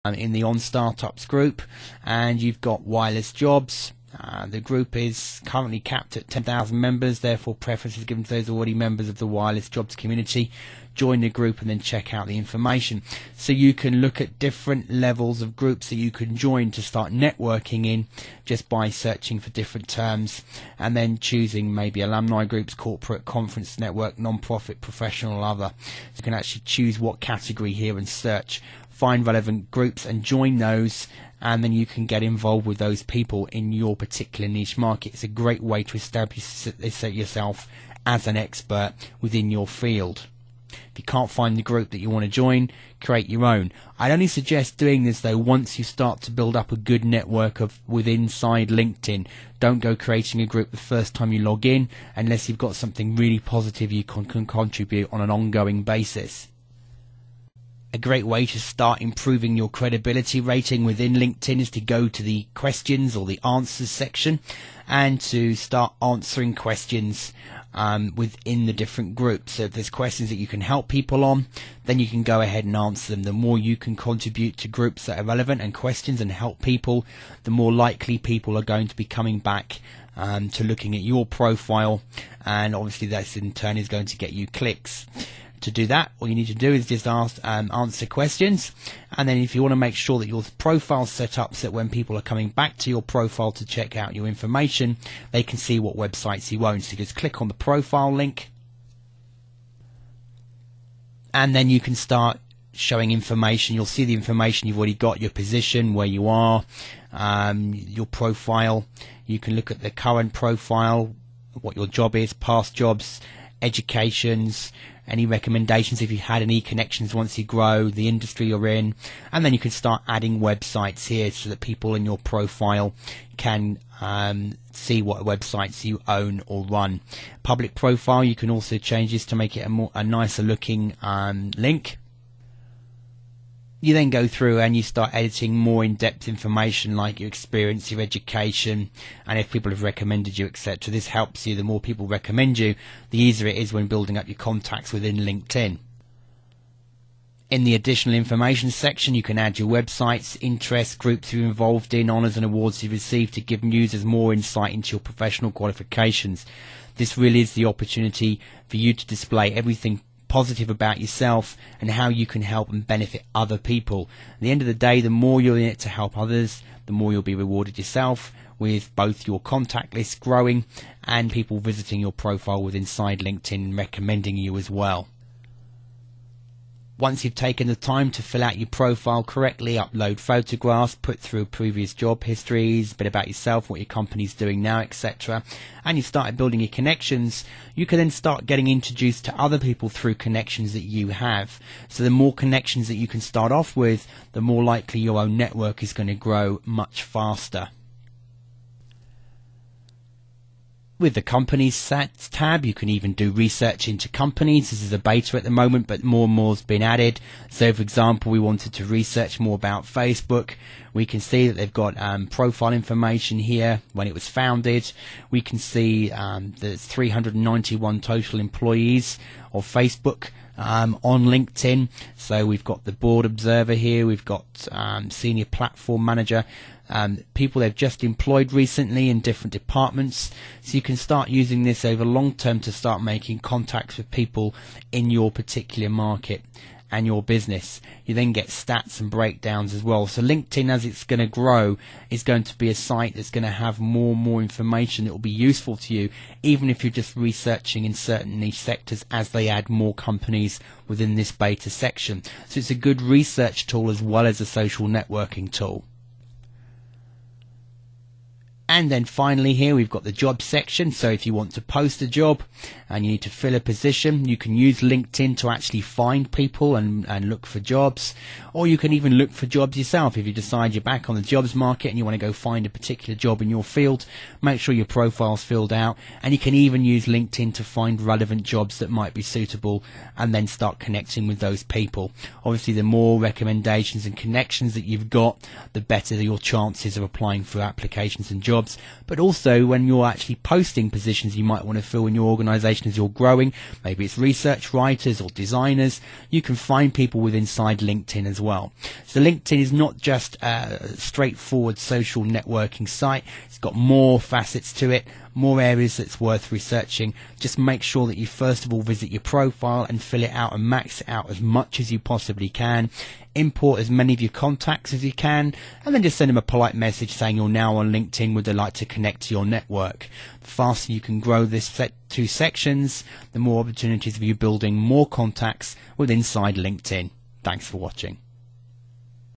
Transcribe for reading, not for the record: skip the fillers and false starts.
in the On Startups group, and you've got wireless jobs. The group is currently capped at 10,000 members, therefore preference is given to those already members of the wireless jobs community. Join the group and then check out the information. So you can look at different levels of groups that you can join to start networking in just by searching for different terms and then choosing maybe alumni groups, corporate, conference network, non-profit, professional, or other. So you can actually choose what category here and search, find relevant groups and join those, and then you can get involved with those people in your particular niche market. It's a great way to establish yourself as an expert within your field. If you can't find the group that you want to join, create your own. I'd only suggest doing this though once you start to build up a good network inside LinkedIn. Don't go creating a group the first time you log in unless you've got something really positive you can contribute on an ongoing basis. A great way to start improving your credibility rating within LinkedIn is to go to the questions or the answers section and to start answering questions within the different groups. So if there's questions that you can help people on, then you can go ahead and answer them. The more you can contribute to groups that are relevant and questions and help people, the more likely people are going to be coming back to looking at your profile, and obviously that in turn is going to get you clicks. To do that, all you need to do is just answer questions, and then if you want to make sure that your profile's set up so that when people are coming back to your profile to check out your information, they can see what websites you own. So you just click on the profile link, and then you can start showing information. You'll see the information you've already got, your position, where you are, your profile. You can look at the current profile, what your job is, past jobs, educations, any recommendations if you had any connections once you grow, the industry you're in, and then you can start adding websites here so that people in your profile can see what websites you own or run. Public profile, you can also change this to make it a nicer looking link. You then go through and you start editing more in-depth information like your experience, your education, and if people have recommended you, etc. This helps you. The more people recommend you, the easier it is when building up your contacts within LinkedIn. In the additional information section, you can add your websites, interests, groups you're involved in, honours and awards you've received to give users more insight into your professional qualifications. This really is the opportunity for you to display everything positive about yourself and how you can help and benefit other people. At the end of the day, the more you're in it to help others, the more you'll be rewarded yourself, with both your contact list growing and people visiting your profile with inside LinkedIn and recommending you as well. Once you've taken the time to fill out your profile correctly, upload photographs, put through previous job histories, a bit about yourself, what your company's doing now, etc., and you've started building your connections, you can then start getting introduced to other people through connections that you have. So the more connections that you can start off with, the more likely your own network is going to grow much faster. With the Companies tab, you can even do research into companies. This is a beta at the moment, but more and more has been added. So, for example, we wanted to research more about Facebook. We can see that they've got profile information here, when it was founded. We can see there's 391 total employees of Facebook on LinkedIn. So we've got the board observer here, we've got senior platform manager, people they've just employed recently in different departments. So you can start using this over long term to start making contacts with people in your particular market and your business. You then get stats and breakdowns as well. So LinkedIn, as it's going to grow, is going to be a site that's going to have more and more information that will be useful to you, even if you're just researching in certain niche sectors as they add more companies within this beta section. So it's a good research tool as well as a social networking tool. And then finally here we've got the job section. So if you want to post a job and you need to fill a position, you can use LinkedIn to actually find people and look for jobs. Or you can even look for jobs yourself. If you decide you're back on the jobs market and you want to go find a particular job in your field, make sure your profile's filled out. And you can even use LinkedIn to find relevant jobs that might be suitable and then start connecting with those people. Obviously, the more recommendations and connections that you've got, the better your chances of applying for applications and jobs. jobs, but also when you're actually posting positions you might want to fill in your organization as you're growing. Maybe it's research writers or designers. You can find people with inside LinkedIn as well. So LinkedIn is not just a straightforward social networking site. It's got more facets to it, more areas that's worth researching. Just make sure that you first of all visit your profile and fill it out and max it out as much as you possibly can. Import as many of your contacts as you can, and then just send them a polite message saying you're now on LinkedIn, would they like to connect to your network. The faster you can grow this two sections, the more opportunities of you building more contacts with inside LinkedIn. Thanks for watching.